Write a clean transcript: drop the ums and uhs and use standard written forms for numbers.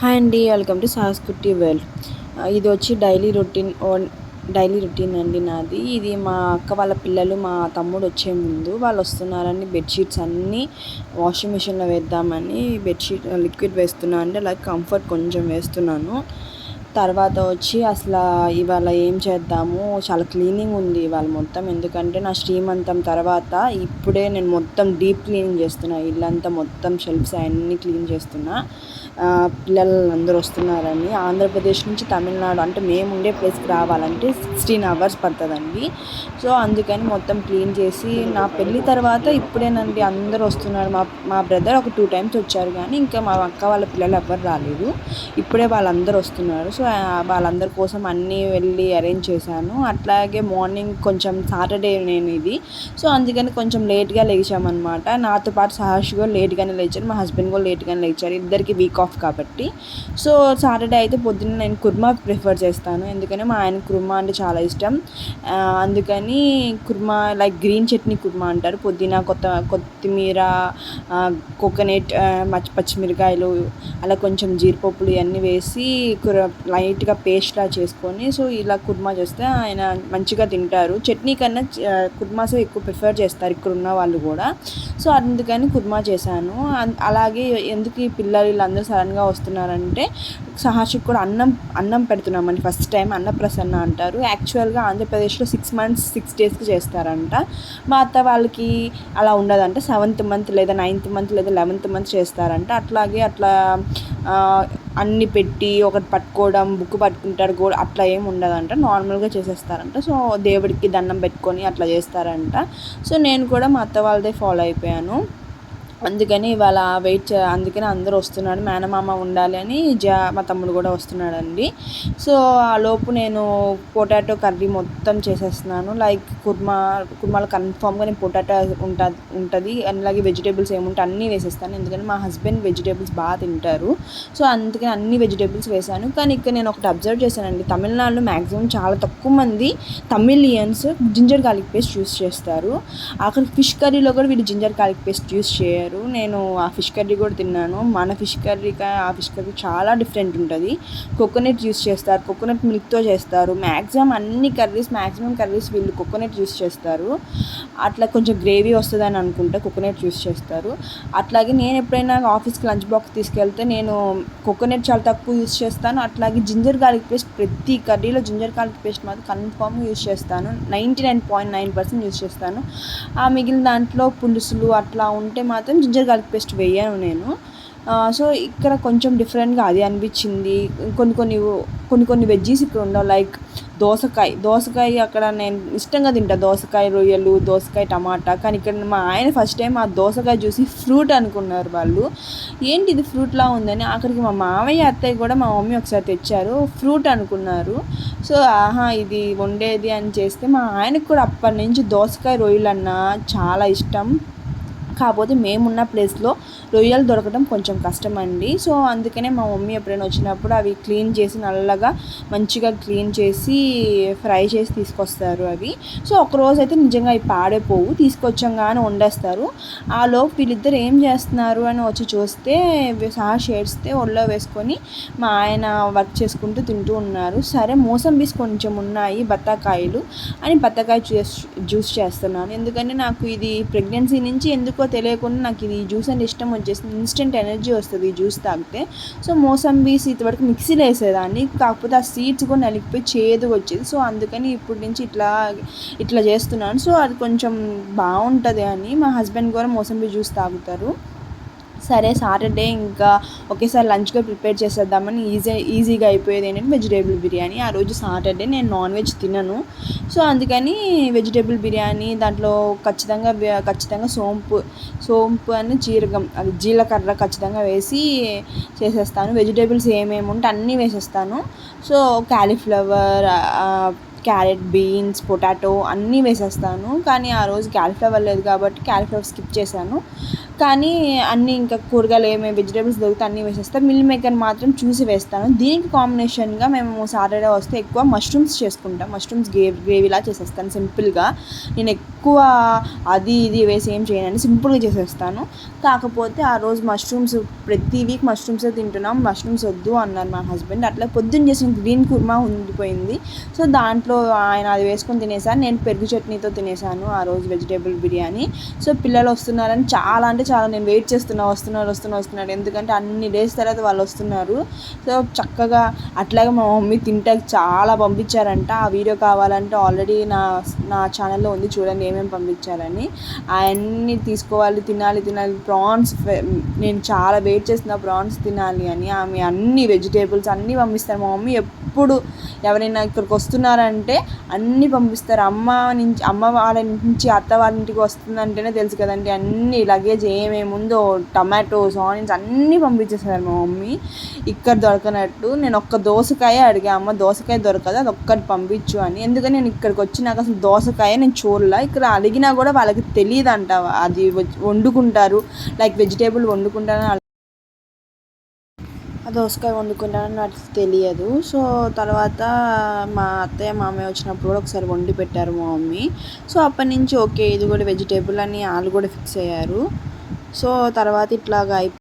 Hi అండి, welcome to sauce కుట్టి world. ఇది వచ్చి డైలీ రొటీన్ అండి నాది. ఇది మా అక్క వాళ్ళ పిల్లలు మా తమ్ముడు వచ్చే ముందు వాళ్ళు వస్తున్నారని బెడ్షీట్స్ అన్నీ వాషింగ్ మిషన్లో వేద్దామని బెడ్షీట్ లిక్విడ్ వేస్తున్నాను అంటే అలాగే కంఫర్ట్ కొంచెం వేస్తున్నాను. తర్వాత వచ్చి అసలు ఇవాళ ఏం చేద్దాము, చాలా క్లీనింగ్ ఉంది ఇవాళ మొత్తం. ఎందుకంటే నా శ్రీమంతం తర్వాత ఇప్పుడే నేను మొత్తం డీప్ క్లీనింగ్ చేస్తున్నా. ఇల్లంతా మొత్తం షెల్ఫ్స్ అన్నీ క్లీన్ చేస్తున్నా. పిల్లలు అందరూ వస్తున్నారని. ఆంధ్రప్రదేశ్ నుంచి తమిళనాడు అంటే మేము ఉండే ప్లేస్కి రావాలంటే 16 hours పడుతుందండి. సో అందుకని మొత్తం క్లీన్ చేసి నా పెళ్ళి తర్వాత ఇప్పుడేనండి అందరూ వస్తున్నారు. మా బ్రదర్ ఒక 2 times వచ్చారు, కానీ ఇంకా మా అక్క వాళ్ళ పిల్లలు ఎవ్వరు రాలేదు. ఇప్పుడే వాళ్ళందరూ వస్తున్నారు. సో వాళ్ళందరి కోసం అన్నీ వెళ్ళి అరేంజ్ చేశాను. అట్లాగే మార్నింగ్ కొంచెం సాటర్డే నేను ఇది, సో అందుకని కొంచెం లేట్గా లేచామన్నమాట. నాతో పాటు సహర్ష్ కూడా లేట్గానే లేచారు, మా హస్బెండ్ కూడా లేట్గానే లేచారు. ఇద్దరికి వీక్ ఆఫ్ కాబట్టి. సో సాటర్డే అయితే పొద్దున్న నేను కుర్మా ప్రిఫర్ చేస్తాను, ఎందుకంటే మా ఆయన కుర్మా అంటే చాలా ఇష్టం. అందుకని కుర్మా లైక్ గ్రీన్ చట్నీ కుర్మా అంటారు. పుదీనా, కొత్తిమీర, కోకోనట్, పచ్చిమిరకాయలు, అలా కొంచెం జీడిపప్పులు ఇవన్నీ వేసి లైట్గా పేస్ట్లా చేసుకొని సో ఇలా కుర్మా చేస్తే ఆయన మంచిగా తింటారు. చట్నీ కన్నా కుర్మాసే ఎక్కువ ప్రిఫర్ చేస్తారు ఇక్కడ ఉన్న వాళ్ళు కూడా. సో అందుకని కుర్మా చేశాను. అలాగే ఎందుకు ఈ పిల్లలు వీళ్ళందరూ సడన్గా వస్తున్నారంటే సహర్షికి కూడా అన్నం పెడుతున్నామండి. ఫస్ట్ టైం అన్నప్రసన్న అంటారు. యాక్చువల్గా ఆంధ్రప్రదేశ్లో 6 months 6 daysకి చేస్తారంట. మా అత్త వాళ్ళకి అలా ఉండదంట. 7th month లేదా 9th month లేదా 11th month చేస్తారంట. అట్లా అన్ని పెట్టి ఒకటి పట్టుకోవడం, బుక్ పట్టుకుంటారు కూడా, అట్లా ఏమి ఉండదంట. నార్మల్గా చేసేస్తారంట. సో దేవుడికి దండం పెట్టుకొని అట్లా చేస్తారంట. సో నేను కూడా మా అత్త వాళ్ళదే ఫాలో అయిపోయాను. అందుకని ఇవాళ అందుకని అందరూ వస్తున్నాడు. మేనమామ ఉండాలి అని మా తమ్ముడు కూడా వస్తున్నాడండి. సో ఆ లోపు నేను పొటాటో కర్రీ మొత్తం చేసేస్తున్నాను. లైక్ కుర్మాలో కన్ఫామ్గా నేను పొటాటో ఉంటుంది అలాగే వెజిటేబుల్స్ ఏముంటే అన్నీ వేసేస్తాను, ఎందుకంటే మా హస్బెండ్ వెజిటేబుల్స్ బాగా తింటారు. సో అందుకని అన్ని వెజిటేబుల్స్ వేసాను. కానీ ఇక్కడ నేను ఒకటి అబ్జర్వ్ చేశానండి, తమిళనాడులో మ్యాక్సిమం చాలా తక్కువ మంది Tamilians ginger garlic paste use చేస్తారు. అక్కడ ఫిష్ కర్రీలో కూడా వీళ్ళు జింజర్ గార్లిక్ పేస్ట్ యూస్ చేయరు. నేను ఆ ఫిష్ కర్రీ కూడా తిన్నాను. మన ఫిష్ కర్రీకి ఆ ఫిష్ కర్రీ చాలా డిఫరెంట్ ఉంటుంది. కోకోనట్ యూస్ చేస్తారు, కోకోనట్ మిల్క్తో చేస్తారు. మ్యాక్సిమం కర్రీస్ వీళ్ళు కోకోనట్ యూస్ చేస్తారు. అట్లా కొంచెం గ్రేవీ వస్తుందని అనుకుంటే కోకోనట్ యూస్ చేస్తారు. అట్లాగే నేను ఎప్పుడైనా ఆఫీస్కి లంచ్ బాక్స్ తీసుకెళ్తే నేను కోకోనట్ చాలా తక్కువ యూస్ చేస్తాను. అట్లాగే జింజర్ గార్లిక్ పేస్ట్ ప్రతి కర్రీలో జింజర్ గార్లిక్ పేస్ట్ మాత్రం కన్ఫామ్గా యూస్ చేస్తాను. 99.9% యూస్ చేస్తాను. ఆ మిగిలిన దాంట్లో పులుసులు అట్లా ఉంటే మాత్రం జింజర్ గార్లిక్ పేస్ట్ వేయను నేను. సో ఇక్కడ కొంచెం డిఫరెంట్గా అది అనిపించింది. కొన్ని వెజ్జీస్ ఇక్కడ ఉండవు. లైక్ దోసకాయ అక్కడ నేను ఇష్టంగా తింటా, దోసకాయ రొయ్యలు, దోసకాయ టమాటా. కానీ ఇక్కడ మా ఆయన ఫస్ట్ టైం ఆ దోసకాయ చూసి ఫ్రూట్ అనుకున్నారు వాళ్ళు. ఏంటి ఇది ఫ్రూట్లా ఉందని. అక్కడికి మా మామయ్య అత్తయ్య కూడా మా మమ్మీ ఒకసారి తెచ్చారు, ఫ్రూట్ అనుకున్నారు. సో ఇది వండేది అని చేస్తే మా ఆయనకు కూడా అప్పటి నుంచి దోసకాయ రొయ్యలు అన్నా చాలా ఇష్టం. కాకపోతే మేమున్న ప్లేస్లో రొయ్యలు దొరకడం కొంచెం కష్టం అండి. సో అందుకనే మా మమ్మీ ఎప్పుడైనా వచ్చినప్పుడు అవి క్లీన్ చేసి నల్లగా మంచిగా క్లీన్ చేసి ఫ్రై చేసి తీసుకొస్తారు అవి. సో ఒకరోజు అయితే నిజంగా అవి పాడైపోవు, తీసుకొచ్చంగానే వండేస్తారు. ఆ లోపు వీళ్ళిద్దరు ఏం చేస్తున్నారు అని వచ్చి చూస్తే సహా షేడ్స్తే ఒళ్ళో వేసుకొని మా ఆయన వర్క్ చేసుకుంటూ తింటూ ఉన్నారు. సరే మోసంబీస్ కొంచెం ఉన్నాయి, బత్తాకాయలు అని బత్తాకాయ జ్యూస్ చేస్తున్నాను. ఎందుకంటే నాకు ఇది ప్రెగ్నెన్సీ నుంచి ఎందుకో తెలియకుండా నాకు ఇది జ్యూస్ అంటే ఇష్టం వచ్చేసింది. ఇన్స్టెంట్ ఎనర్జీ వస్తుంది ఈ జ్యూస్ తాగితే. సో మోసంబీస్ ఇంతవరకు మిక్సీలో వేసేదాన్ని, కాకపోతే ఆ సీడ్స్ కూడా నలిగిపోయి చేదుగా వచ్చేది. సో అందుకని ఇప్పటి నుంచి ఇట్లా చేస్తున్నాను. సో అది కొంచెం బాగుంటుంది అని మా హస్బెండ్ కూడా మోసంబీ జ్యూస్ తాగుతారు. సరే సాటర్డే ఇంకా ఒకేసారి లంచ్గా ప్రిపేర్ చేసేద్దామని ఈజీగా అయిపోయేది ఏంటంటే వెజిటేబుల్ బిర్యానీ. ఆ రోజు సాటర్డే నేను నాన్ వెజ్ తినను. సో అందుకని వెజిటేబుల్ బిర్యానీ దాంట్లో ఖచ్చితంగా సోంపు అని జీలకర్ర ఖచ్చితంగా వేసి చేసేస్తాను. వెజిటేబుల్స్ ఏమేమి ఉంటే అన్నీ వేసేస్తాను. So cauliflower, carrot, beans, potato అన్నీ వేసేస్తాను. కానీ ఆ రోజు క్యాలీఫ్లవర్ లేదు కాబట్టి క్యాలీఫ్లవర్ స్కిప్ చేశాను. కానీ అన్నీ ఇంకా కూరగాయలు ఏమేమి వెజిటేబుల్స్ దొరికితే అన్నీ వేసేస్తాను. మిల్ మేకర్ మాత్రం చూసి వేస్తాను. దీనికి కాంబినేషన్గా మేము సాటర్డే వస్తే ఎక్కువ మష్రూమ్స్ చేసుకుంటాం. మష్రూమ్స్ గ్రేవీలా చేసేస్తాను సింపుల్గా. నేను ఎక్కువ అది ఇది వేసి ఏం చేయనండి, సింపుల్గా చేసేస్తాను. కాకపోతే ఆ రోజు మష్రూమ్స్ ప్రతి వీక్ మష్రూమ్సే తింటున్నాం, మష్రూమ్స్ వద్దు అన్నారు మా హస్బెండ్. అట్లా పొద్దున్న చేసిన గ్రీన్ కుర్మా ఉండిపోయింది. సో దాంట్లో ఆయన అది వేసుకొని తినేసాను, నేను పెరుగు చట్నీతో తినేసాను ఆ రోజు వెజిటేబుల్ బిర్యానీ. సో పిల్లలు వస్తున్నారని చాలా అంటే చాలా నేను వెయిట్ చేస్తున్నా, వస్తున్నారు, ఎందుకంటే అన్ని డేస్ తర్వాత వాళ్ళు వస్తున్నారు. సో చక్కగా అట్లాగే మా మమ్మీ తింటాకి చాలా పంపించారంట. ఆ వీడియో కావాలంటే ఆల్రెడీ నా ఛానల్లో ఉంది, చూడండి ఏమేమి పంపించారని. అవన్నీ తీసుకోవాలి, తినాలి. ప్రాన్స్ నేను చాలా వెయిట్ చేస్తున్నా ప్రాన్స్ తినాలి అని. ఆమె అన్ని వెజిటేబుల్స్ అన్నీ పంపిస్తారు. మా మమ్మీ ఎప్పుడు ఎవరైనా ఇక్కడికి వస్తున్నారంటే అన్నీ పంపిస్తారు. అమ్మ వాళ్ళ నుంచి అత్త వాళ్ళ ఇంటికి వస్తుందంటేనే తెలుసు కదండి, అన్ని లగేజ్ ఏమేమి ఉందో టమాటోస్, ఆనియన్స్ అన్నీ పంపించేస్తారు మా మమ్మీ ఇక్కడ దొరకనట్టు. నేను ఒక్క దోసకాయ అడిగా, అమ్మ దోసకాయ దొరకదు, అది ఒక్కటి పంపించు అని. ఎందుకని నేను ఇక్కడికి వచ్చి నాకు అసలు దోసకాయ నేను చూడలే. ఇక్కడ అడిగినా కూడా వాళ్ళకి తెలియదు అంట, అది వండుకుంటారు లైక్ వెజిటేబుల్ వండుకుంటారని, దోసకాయ వండుకుంటానని నాకు తెలియదు. సో తర్వాత మా అత్తయ్య మామయ్య వచ్చినప్పుడు కూడా ఒకసారి వండి పెట్టారు మా మమ్మీ. సో అప్పటి నుంచి ఓకే ఇది కూడా వెజిటేబుల్ అని వాళ్ళు కూడా ఫిక్స్ అయ్యారు. సో తర్వాత ఇట్లాగా